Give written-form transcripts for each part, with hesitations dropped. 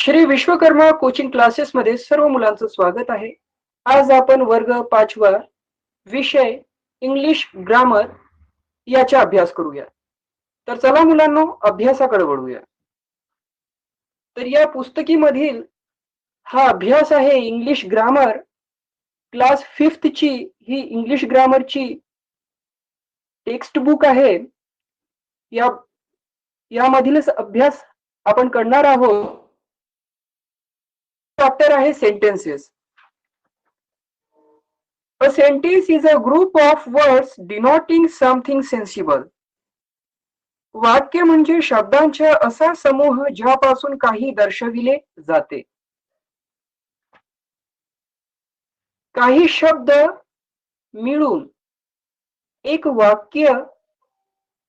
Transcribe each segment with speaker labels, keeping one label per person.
Speaker 1: Shri Vishwakarma coaching classes मध्ये सर्व मुलांचं स्वागत आहे. आज आपण वर्ग 5वा विषय इंग्लिश ग्रामर याचा अभ्यास करूया. तर चला मुलांनो अभ्यासाकडे वळूया. तर या पुस्तकीमधील हा अभ्यास आहे इंग्लिश ग्रामर क्लास 5th ची ही इंग्लिश ग्रामरची टेक्स्ट बुक आहे. यामधीलच अभ्यास आपण करणार आहोत. चॅप्टर आहे sentences. A sentence is a group of words denoting something sensible. वाक्य म्हणजे शब्दांचा असा समूह ज्यापासून काही दर्शविले जाते. काही शब्द मिळून एक वाक्य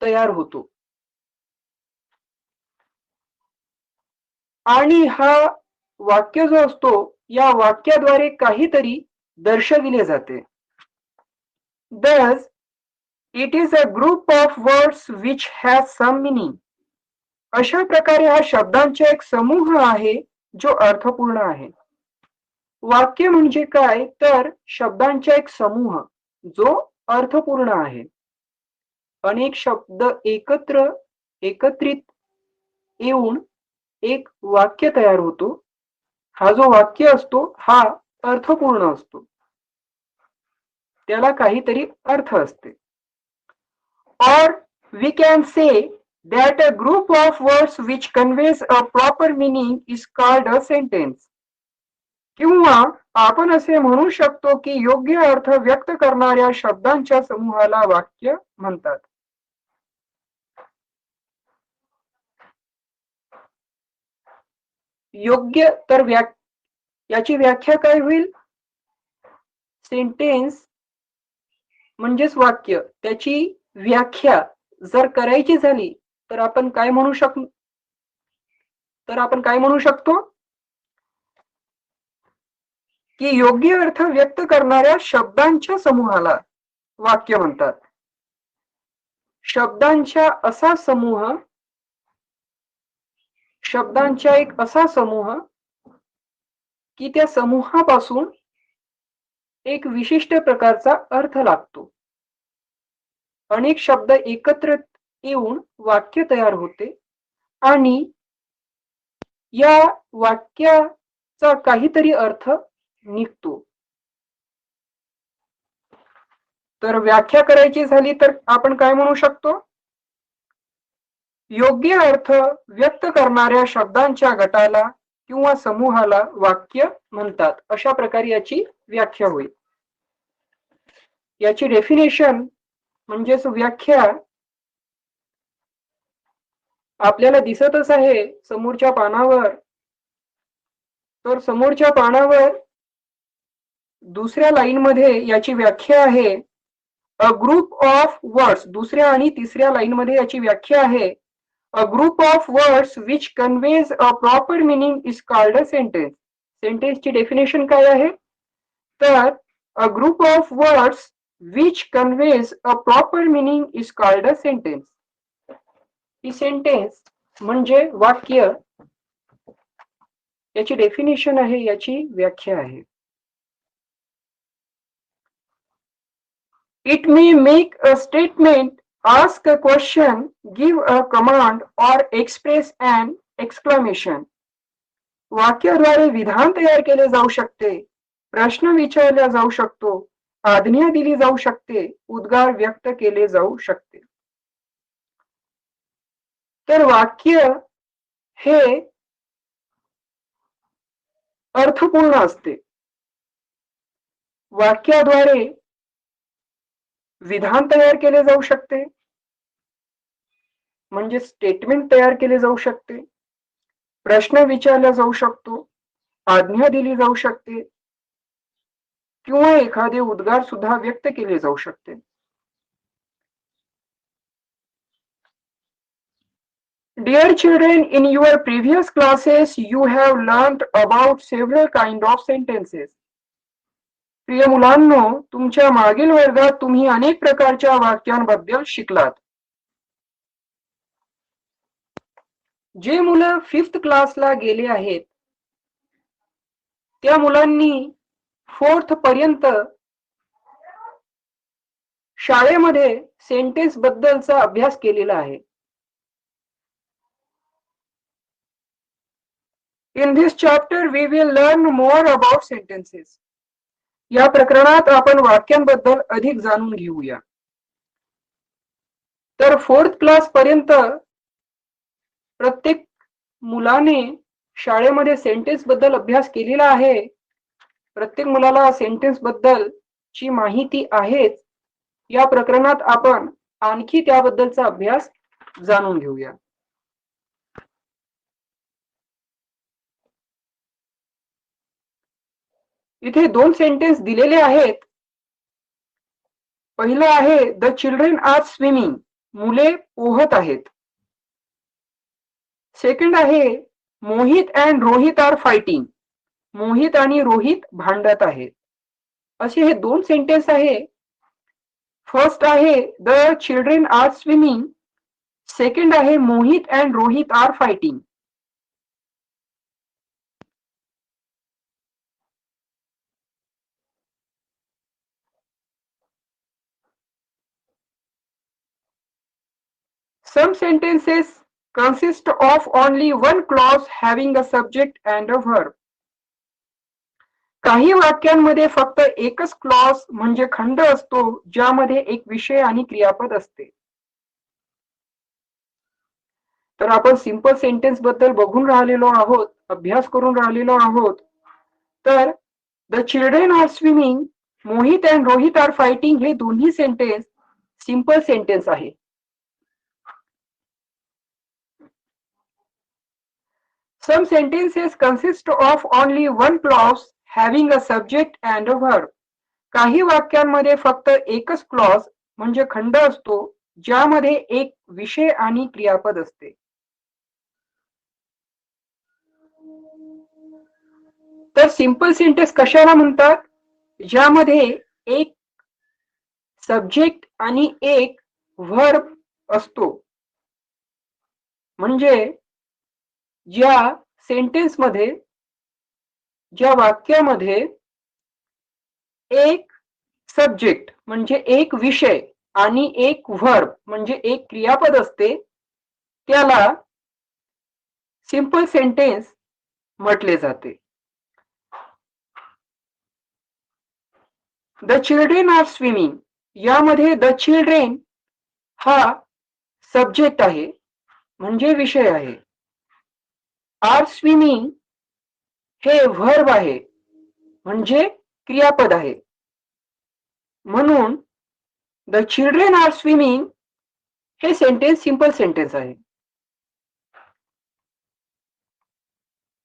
Speaker 1: तयार होतो आणि हा वाक्य जो असतो या वाक्याद्वारे काहीतरी दर्शविले जाते. Thus, it is a group of words which has some meaning. अशा प्रकारे हा शब्दांचा एक समूह आहे जो अर्थपूर्ण आहे. वाक्य म्हणजे काय तर शब्दांचा एक समूह जो अर्थपूर्ण आहे. अनेक शब्द एकत्रित येऊन एक वाक्य तयार होतो. हा जो वाक्य असतो हा अर्थपूर्ण असतो. त्याला काहीतरी अर्थ असते. Or we can say that a group of words which conveys a proper meaning is called a sentence. किंवा आपण असे म्हणू शकतो की योग्य अर्थ व्यक्त करणाऱ्या शब्दांच्या समूहाला वाक्य म्हणतात. योग्य तर याची व्याख्या काय होईल? सेंटेन्स म्हणजेच वाक्य. त्याची व्याख्या जर करायची झाली तर आपण काय म्हणू शकतो की योग्य अर्थ व्यक्त करणाऱ्या शब्दांच्या समूहाला वाक्य म्हणतात. शब्दांचा एक असा समूह की त्या समूहापासून एक विशिष्ट प्रकारचा अर्थ लागतो. अनेक शब्द एकत्र येऊन वाक्य तयार होते आणि या वाक्याचा काहीतरी अर्थ निघतो. तर व्याख्या करायची झाली तर आपण काय म्हणू शकतो? योग्य अर्थ व्यक्त करणाऱ्या शब्दांच्या गटाला किंवा समूहाला वाक्य म्हणतात. अशा प्रकारे याची व्याख्या होईल. याची डेफिनेशन म्हणजेच व्याख्या आपल्याला दिसतच आहे समोरच्या पानावर. तर समोरच्या पानावर दुसऱ्या लाईन मध्ये याची व्याख्या आहे अ ग्रुप ऑफ वर्ड्स. दुसऱ्या आणि तिसऱ्या लाईन मध्ये याची व्याख्या आहे a group of words which conveys a proper meaning is called a sentence. सेंटेन्सची डेफिनेशन काय आहे तर a group of words which conveys a proper meaning is called a sentence. ही सेंटेन्स म्हणजे वाक्य. याची डेफिनेशन आहे, याची व्याख्या आहे. It may make a statement, ask a question, give a command or express an exclamation. वाक्याद्वारे विधान तयार केले जाऊ शकते, प्रश्न विचारला जाऊ शकतो, आज्ञा दिली जाऊ शकते, उद्गार व्यक्त केले जाऊ शकते. तर वाक्य हे अर्थपूर्ण असते. वाक्याद्वारे विधान तयार केले जाऊ शकते म्हणजे स्टेटमेंट तयार केले जाऊ शकते, प्रश्न विचारला जाऊ शकतो, आज्ञा दिली जाऊ शकते किंवा एखादे उद्गार सुद्धा व्यक्त केले जाऊ शकते. Dear children, in your previous classes you have learned about several kind of sentences. प्रिय मुलांनो, तुमच्या मागील वर्गात तुम्ही अनेक प्रकारच्या वाक्यांबद्दल शिकलात. जे मुलं 5th क्लासला गेले आहेत त्या मुलांनी 4th पर्यंत शाळेमध्ये सेंटेन्स बद्दलचा अभ्यास केलेला आहे. In this chapter we will learn more about sentences. या प्रकरणात आपण वाक्यांबद्दल अधिक जाणून घेऊया. तर 4th क्लास पर्यंत प्रत्येक मुलाने शाळेमध्ये सेंटेन्स बद्दल अभ्यास केलेला आहे. प्रत्येक मुलाला सेंटेन्स बद्दलची माहिती आहेच. या प्रकरणात आपण आणखी त्याबद्दलचा अभ्यास जाणून घेऊया. इथे 2 सेंटेन्स दिलेले आहेत. पहिलं आहे द चिल्ड्रन आर स्विमिंग, मुले पोहत आहेत. सेकंड आहे Mohit and Rohit are fighting, Mohit आणि रोहित भांडत आहेत. असे हे 2 सेंटेन्स आहे. फर्स्ट आहे the children are swimming, second आहे Mohit and Rohit are fighting. Some sentences consist of only one clause having a subject and a verb. काही वाक्यांमध्ये फक्त एकच क्लॉज म्हणजे खंड असतो ज्यामध्ये एक विषय आणि क्रियापद असते. तर आपण सिंपल सेंटेन्स बद्दल बघून राहिलेलो आहोत, अभ्यास करून राहिलेलो आहोत. तर the children are swimming, Mohit and Rohit are fighting हे दोन्ही सेंटेन्स सिंपल सेंटेन्स आहे. Some sentences consist of only one clause having a subject and a verb. काही वाक्यांमध्ये फक्त एकच क्लॉज म्हणजे खंड असतो ज्यामध्ये एक विषय आणि क्रियापद असते. तर सिंपल सेंटेन्स कशाला म्हणतात? ज्यामध्ये एक सब्जेक्ट आणि एक वर्ब असतो. म्हणजे ज्या सेंटेन्समध्ये, ज्या वाक्यामध्ये एक सब्जेक्ट म्हणजे एक विषय आणि एक वर्ब म्हणजे एक क्रियापद असते त्याला सिंपल सेंटेन्स म्हटले जाते. द चिल्ड्रेन आर स्विमिंग, यामध्ये द चिल्ड्रेन हा सब्जेक्ट आहे म्हणजे विषय आहे. आर स्विमिंग हे वर्ब आहे म्हणजे क्रियापद आहे. म्हणून द चिल्ड्रेन आर स्विमिंग हे सेंटेन्स सिंपल सेंटेन्स आहे.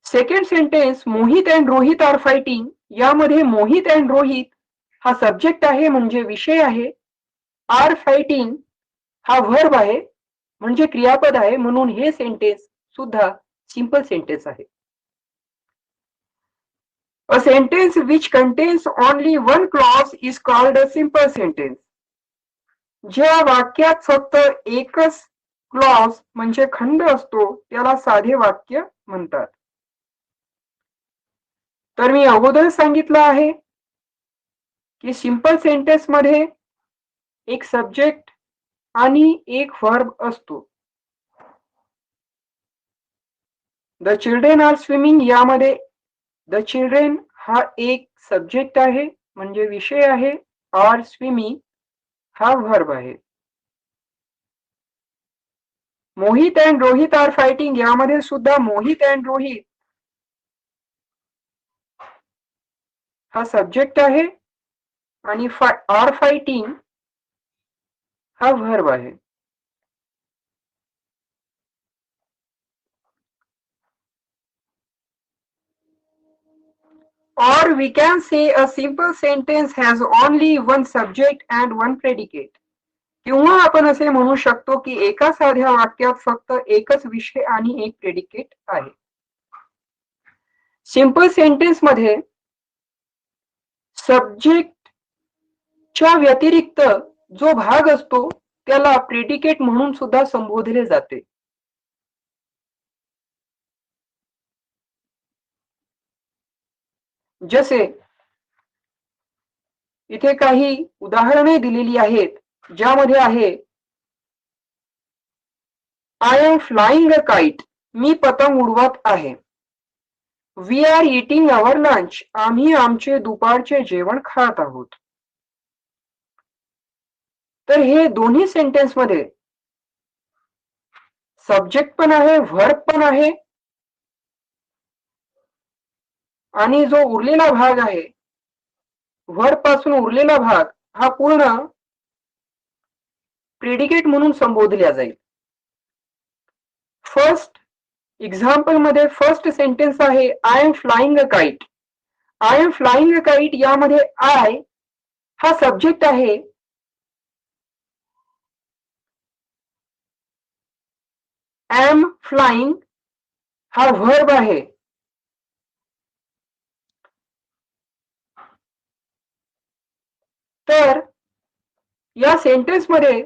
Speaker 1: Second sentence Mohit and Rohit are fighting, यामध्ये मोहित अँड रोहित हा सब्जेक्ट आहे म्हणजे विषय आहे. आर फायटिंग हा वर्ब आहे म्हणजे क्रियापद आहे. म्हणून हे सेंटेन्स सुद्धा सिंपल सेंटेन्स आहे. A sentence which contains only one clause is called a simple sentence. ज्या वाक्यात फक्त एकच क्लॉज म्हणजे खंड असतो त्याला साधे वाक्य म्हणतात. तर मी अगोदर सांगितलं आहे की सिंपल सेंटेन्स मध्ये एक सब्जेक्ट आणि एक वर्ब असतो. द चिल्ड्रेन आर स्विमिंग यामध्ये द चिल्ड्रेन हा एक सब्जेक्ट आहे म्हणजे विषय आहे. आर स्विमिंग हा वर्ब आहे. Mohit and Rohit are fighting यामध्ये सुद्धा मोहित अँड रोहित हा सब्जेक्ट आहे आणि आर फायटिंग हा वर्ब आहे. Or we can say a simple sentence has only one subject and one predicate. किंवा आपण असे म्हणू शकतो की एका साध्या वाक्यात फक्त एकच विषय आणि एक प्रेडिकेट आहे. सिंपल सेंटेन्स मध्ये सब्जेक्टच्या व्यतिरिक्त जो भाग असतो त्याला प्रेडिकेट म्हणून सुद्धा संबोधले जाते. जसे इथे काही उदाहरणे दिलेली आहेत, ज्यामध्ये आहे I am flying a kite, मी पतंग उडवत आहे. We are eating our lunch, आम्ही आमचे दुपारचे जेवण खात आहोत. तर हे दोन्ही सेंटेन्स मध्ये सब्जेक्ट पण आहे, व्हर्ब पण आहे, आणि जो उरलेला भाग आहे, व्हर्ब पासून उरलेला भाग हा पूर्ण प्रेडिकेट म्हणून संबोधल्या जाईल. फर्स्ट एक्झाम्पल मध्ये फर्स्ट सेंटेन्स आहे I am flying a kite. I am flying a kite यामध्ये आय हा सब्जेक्ट आहे, एम फ्लाइंग हा व्हर्ब आहे. तर या सेंटेन्स मध्ये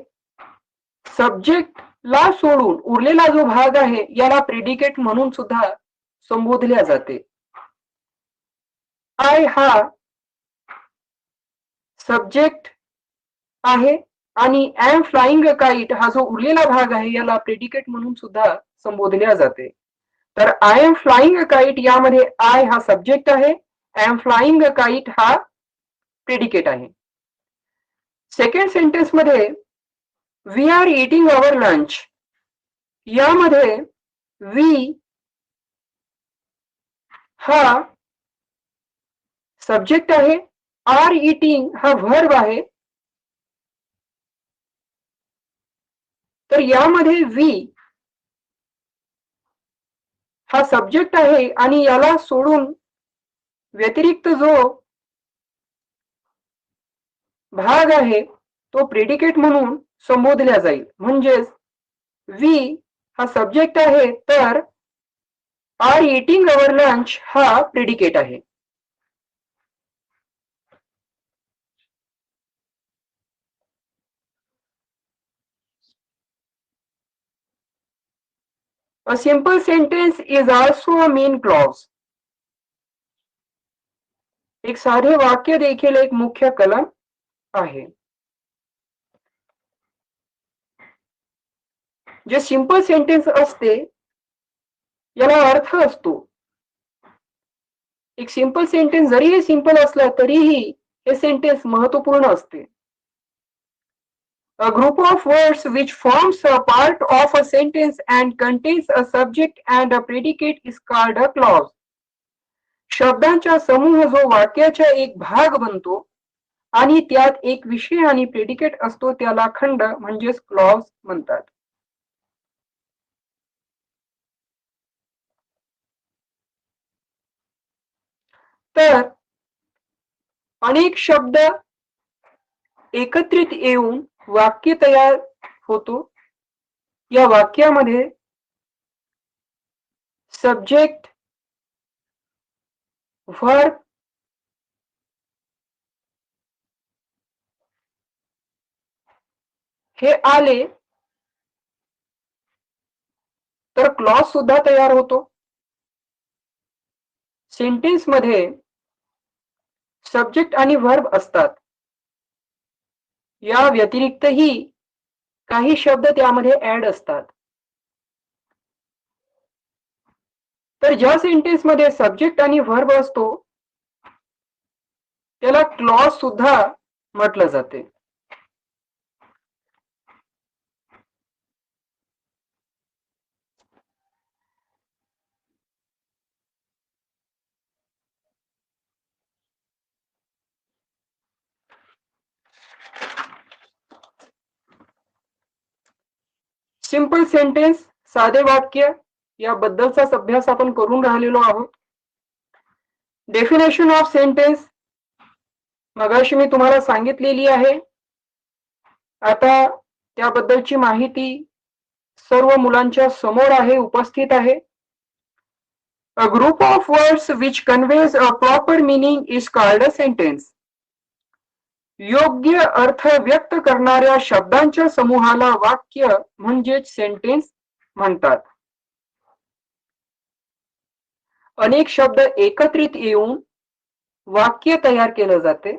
Speaker 1: सब्जेक्ट ला सोडून उरलेला जो भाग आहे याला प्रेडिकेट म्हणून सुद्धा संबोधल्या जाते. आय हा सब्जेक्ट आहे आणि एम फ्लाइंग अ काइट हा जो उरलेला भाग आहे याला प्रेडिकेट म्हणून सुद्धा संबोधल्या जाते. तर I am flying a kite यामध्ये आय हा सब्जेक्ट आहे, एम फ्लाइंग अ काइट हा प्रेडिकेट आहे. सेकंड सेंटेन्स मध्ये we are eating our lunch यामध्ये वी हा सब्जेक्ट आहे, आर इटिंग हा व्हर्ब आहे. तर यामध्ये वी हा सब्जेक्ट आहे आणि याला सोडून व्यतिरिक्त जो भाग आहे तो प्रेडिकेट म्हणून संबोधल्या जाईल. म्हणजेच वी हा सब्जेक्ट आहे, तर आर इटिंग अवर लंच हा प्रेडिकेट आहे. A simple sentence is also a main clause. एक साधे वाक्य देखील एक मुख्य कलम आहे. जे सिंपल सेंटेन्स असते याला अर्थ असतो. एक सिंपल सेंटेन्स जरीही सिंपल असला तरीही हे सेंटेन्स महत्वपूर्ण असते. A group of words which forms a part of a sentence and contains a subject and a predicate is called a clause. शब्दांचा समूह जो वाक्याचा एक भाग बनतो आणि त्यात एक विषय आणि प्रेडिकेट असतो त्याला खंड म्हणजेच क्लॉज म्हणतात. तर अनेक शब्द एकत्रित येऊन वाक्य तयार होतो. या वाक्यामध्ये सब्जेक्ट, व्हर्ब, हे आले तर क्लॉज सुद्धा तयार होतो. सेंटेन्स मध्ये सब्जेक्ट आणि व्हर्ब असतात. या व्यतिरिक्तही काही शब्द त्यामध्ये ऍड असतात. तर ज्या सेंटेन्स मध्ये सब्जेक्ट आणि व्हर्ब असतो त्याला क्लॉज सुद्धा म्हटलं जाते. सिंपल सेंटेन्स, साधे वाक्य याबद्दलचा अभ्यास आपण करून राहिलेलो आहोत. डेफिनेशन ऑफ सेंटेन्स मगाशी मी तुम्हाला सांगितलेली आहे. आता त्याबद्दलची माहिती सर्व मुलांच्या समोर आहे, उपस्थित आहे. A group of words which conveys a proper meaning is called a sentence. योग्य अर्थ व्यक्त करणाऱ्या शब्दांच्या समूहाला वाक्य म्हणजेच सेंटेन्स म्हणतात. अनेक शब्द एकत्रित येऊन वाक्य तयार केलं जाते.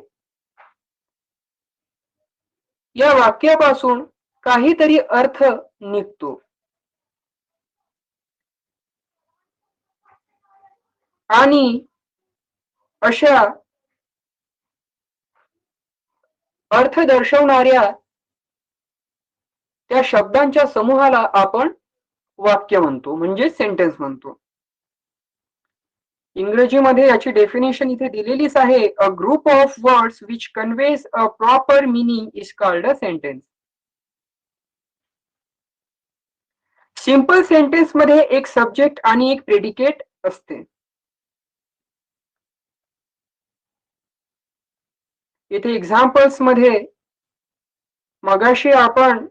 Speaker 1: या वाक्यापासून काहीतरी अर्थ निघतो आणि अशा अर्थ दर्शवणाऱ्या त्या शब्दांच्या समूहाला आपण वाक्य म्हणतो, म्हणजे सेंटेन्स म्हणतो. इंग्रजीमध्ये याची डेफिनेशन इथे दिलेलीच आहे. A group of words which conveys a proper meaning is called a sentence. Simple sentence मध्ये एक सब्जेक्ट आणि एक प्रेडिकेट असते. इथे एक्झाम्पल्स मध्ये मगाशी आपण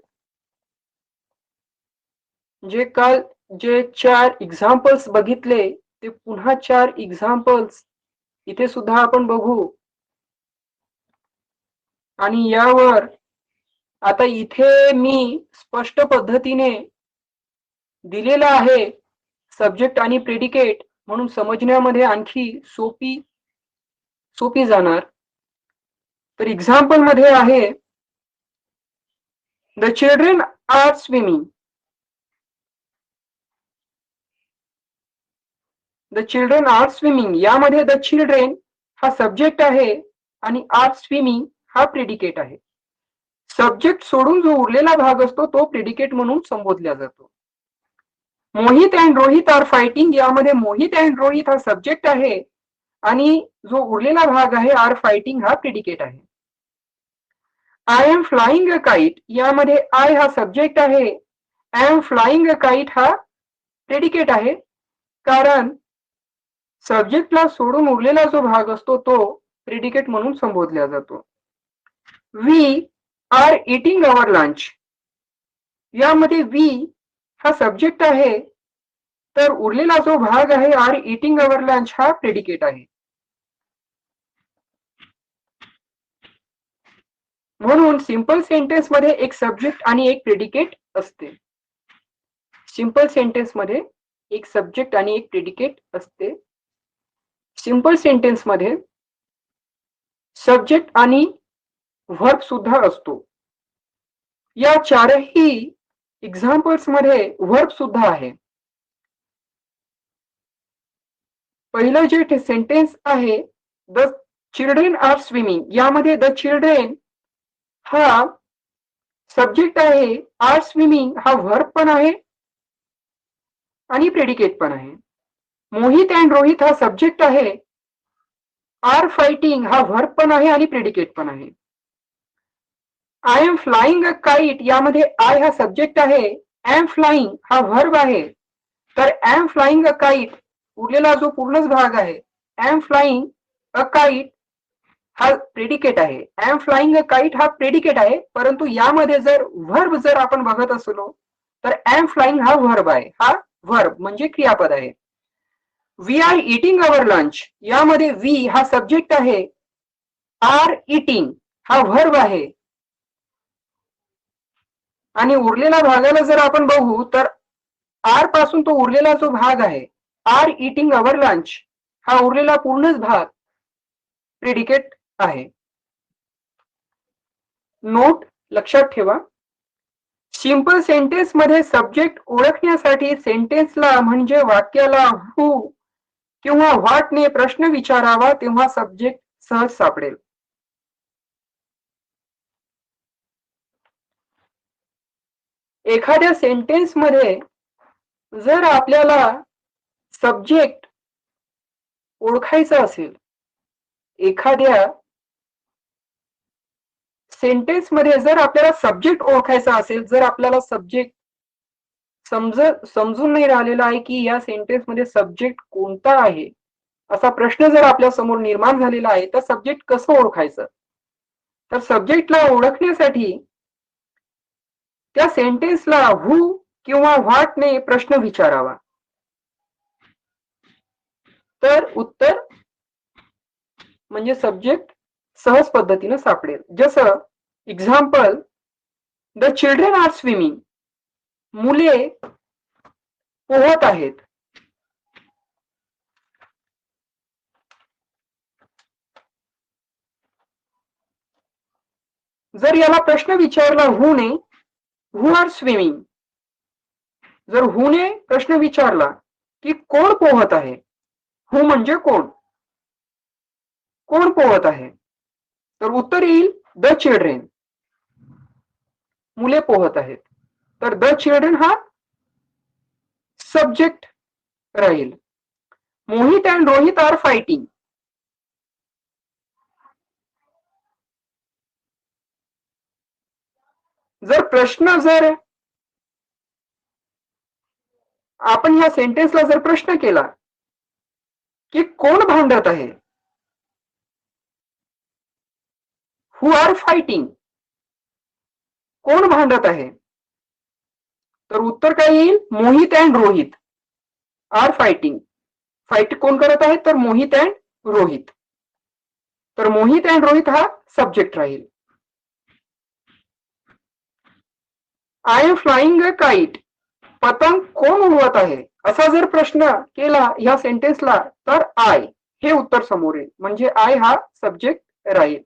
Speaker 1: जे 4 एक्झाम्पल्स बघितले ते पुन्हा 4 एक्झाम्पल्स इथे सुद्धा आपण बघू. आणि यावर आता इथे मी स्पष्ट पद्धतीने दिलेला आहे सब्जेक्ट आणि प्रेडिकेट, म्हणून समजण्यामध्ये आणखी सोपी जाणार. तर एक्झाम्पल मध्ये आहे the children are swimming. The children are swimming यामध्ये द चिल्ड्रेन हा सब्जेक्ट आहे आणि आर स्विमिंग हा प्रेडिकेट आहे. सब्जेक्ट सोडून जो उरलेला भाग असतो तो प्रेडिकेट म्हणून संबोधला जातो. Mohit and Rohit are fighting यामध्ये मोहित अँड रोहित हा सब्जेक्ट आहे आणि जो उरलेला भाग आहे आर फायटिंग हा प्रेडिकेट आहे. I am flying a kite यामध्ये आय हा सब्जेक्ट आहे, I am flying a kite हा प्रेडिकेट आहे, कारण सब्जेक्टला सोडून उरलेला जो भाग असतो तो प्रेडिकेट म्हणून संबोधला जातो. We are eating our lunch यामध्ये वी हा सब्जेक्ट आहे, तर उरलेला जो भाग आहे आर इटिंग अवर लंच हा प्रेडिकेट आहे. म्हणून सिंपल सेंटेन्स मध्ये एक सब्जेक्ट आणि एक प्रेडिकेट असते. सिंपल सेंटेन्स मध्ये एक सब्जेक्ट आणि एक प्रेडिकेट असते. सिंपल सेंटेन्स मध्ये सब्जेक्ट आणि व्हर्ब सुद्धा असतो. या चारही एक्झाम्पल्स मध्ये व्हर्ब सुद्धा आहे. पहिलं जे सेंटेन्स आहे द चिल्ड्रेन आर स्विमिंग यामध्ये द चिल्ड्रेन हा सब्जेक्ट आहे, आर स्विमिंग हा व्हर्ब पण आहे आणि प्रेडिकेट पण आहे. मोहित अँड रोहित हा सब्जेक्ट आहे, आर फायटिंग हा व्हर्ब पण आहे आणि प्रेडिकेट पण आहे. I am flying a kite यामध्ये आय हा सब्जेक्ट आहे, एम फ्लाइंग हा व्हर्ब आहे, तर एम फ्लाइंग अ काइट उरलेला जो पूर्णच भाग आहे एम फ्लाइंग अ काइट हा प्रेडिकेट आहे. एम फ्लाइंग अ काइट हा प्रेडिकेट आहे, परंतु यामध्ये जर व्हर्ब जर आपण बघत असलो तर एम फ्लाइंग हा व्हर्ब आहे, हा व्हर्ब म्हणजे क्रियापद आहे. We are eating our lunch यामध्ये वी हा सब्जेक्ट आहे, आर इटिंग हा व्हर्ब आहे आणि उरलेला भागाला जर आपण बघू तर आर पासून तो उरलेला जो भाग आहे आर इटिंग अवर लंच हा उरलेला पूर्णच भाग प्रेडिकेट आहे. नोट लक्षात ठेवा, सिंपल सेंटेन्स मध्ये सब्जेक्ट ओळखण्यासाठी सेंटेन्सला म्हणजे वाक्याला हू किंवा व्हॉटने प्रश्न विचारावा तेव्हा सब्जेक्ट सहज सापडेल. एखाद्या सेंटेन्स मध्ये जर आपल्याला सब्जेक्ट ओळखायचा असेल, एखाद्या सेंटेन्स मध्ये जर आपल्याला सब्जेक्ट ओळखायचा असेल, जर आपल्याला सब्जेक्ट समजून नाही राहिलेला आहे की या सेंटेन्स मध्ये सब्जेक्ट कोणता आहे, असा प्रश्न जर आपल्या समोर निर्माण झालेला आहे, तर सब्जेक्ट कसं ओळखायचं? तर सब्जेक्टला ओळखण्यासाठी त्या सेंटेन्सला हू किंवा व्हॉटने प्रश्न विचारावा, तर उत्तर म्हणजे सब्जेक्ट सहज पद्धतीने सापडेल. जसं example the children are swimming मुले पोहत आहेत. जर याला प्रश्न विचारला हु ने, हु आर स्विमिंग, जर हु ने प्रश्न विचारला की कोण पोहत आहे, हु म्हणजे कोण, कोण पोहत आहे, तर उत्तर येईल द चिल्ड्रेन, मुले पोहत आहेत. तर द चिल्ड्रेन हा सब्जेक्ट राहील. Mohit and Rohit are fighting, जर प्रश्न जर आपण ह्या सेंटेन्सला जर प्रश्न केला की कोण भांडत आहे, हु आर फायटिंग, कोण भांडत आहे, तर उत्तर काय येईल Mohit and Rohit are fighting. Fight कोण करत आहे, तर मोहित अँड रोहित. तर मोहित अँड रोहित हा सब्जेक्ट राहील. I am flying a kite, पतंग कोण उडवत आहे, असा जर प्रश्न केला या सेंटेन्सला तर आय हे उत्तर समोर येईल, म्हणजे आय हा सब्जेक्ट राहील.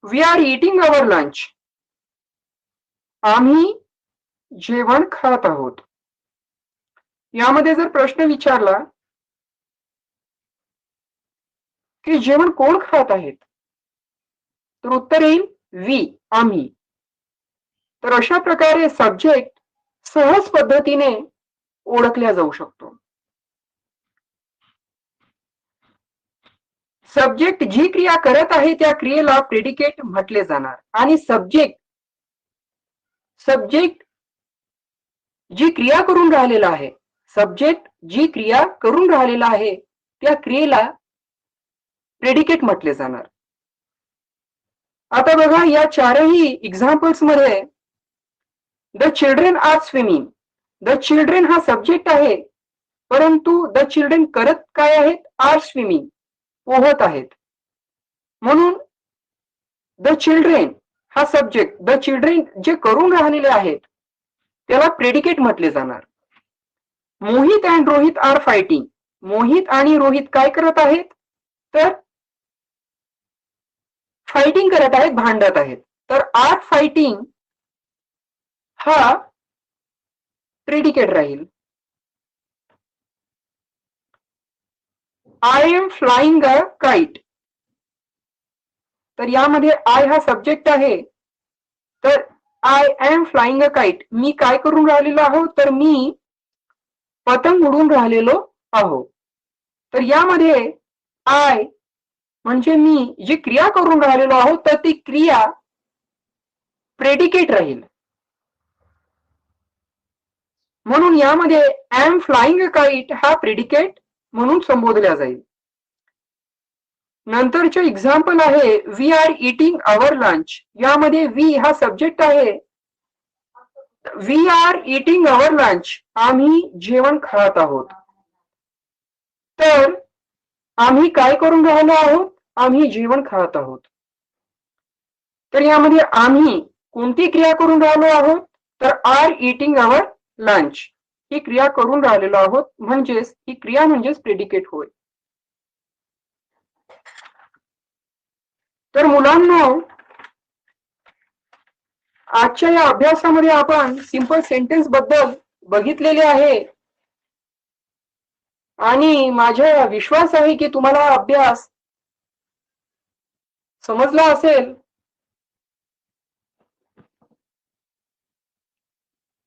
Speaker 1: We are eating our lunch, आम्ही जेवण खात आहोत. यामध्ये जर प्रश्न विचारला की जेवण कोण खात आहेत, तर उत्तर येईल वी, आम्ही. तर अशा प्रकारे सब्जेक्ट सहज पद्धतीने ओळखल्या जाऊ शकतो. सब्जेक्ट जी क्रिया करत आहे त्या क्रियेला प्रेडिकेट म्हटले जाणार, आणि सब्जेक्ट जी क्रिया करून राहिलेला आहे, सब्जेक्ट जी क्रिया करून राहिलेला आहे त्या क्रियेला प्रेडिकेट म्हटले जाणार. आता बघा या चारही एक्झाम्पल्स मध्ये the children are swimming, the children हा सब्जेक्ट आहे, परंतु द चिल्ड्रेन करत काय आहेत, आर स्विमिंग, पोहत आहेत. म्हणून द चिल्ड्रेन हा सब्जेक्ट, द चिल्ड्रेन जे करून राहिलेले आहेत त्याला प्रेडिकेट म्हटले जाणार. Mohit and Rohit are fighting, Mohit आणि रोहित काय करत आहेत, तर फायटिंग करत आहेत, भांडत आहेत. तर आर फायटिंग हा प्रेडिकेट राहील. I am flying a kite, तर यामध्ये आय हा सब्जेक्ट आहे, तर I am flying a kite, मी काय करून राहिलेलो आहो, तर मी पतंग उडून राहिलेलो आहो. तर यामध्ये आय म्हणजे मी जी क्रिया करून राहिलेलो आहो तर ती क्रिया प्रेडिकेट राहील. म्हणून यामध्ये एम फ्लाइंग अ काइट हा प्रेडिकेट म्हणून संबोधला जाईल. नंतरचे एक्झाम्पल आहे we are eating our lunch, यामध्ये वी हा सब्जेक्ट आहे, we are eating our lunch, आम्ही जेवण खात आहोत. तर आम्ही काय करून राहिलो आहोत, आम्ही जेवण खात आहोत. तर यामध्ये आम्ही कोणती क्रिया करून राहिलो आहोत, तर आर इटिंग अवर लंच ही क्रिया करून राहिलेलो आहोत, म्हणजेच ही क्रिया म्हणजेच प्रेडिकेट होय. तर मुलांनो आजच्या या अभ्यासामध्ये आपण सिंपल सेंटेन्स बद्दल बघितलेले आहे, आणि माझा विश्वास आहे की तुम्हाला अभ्यास समजला असेल.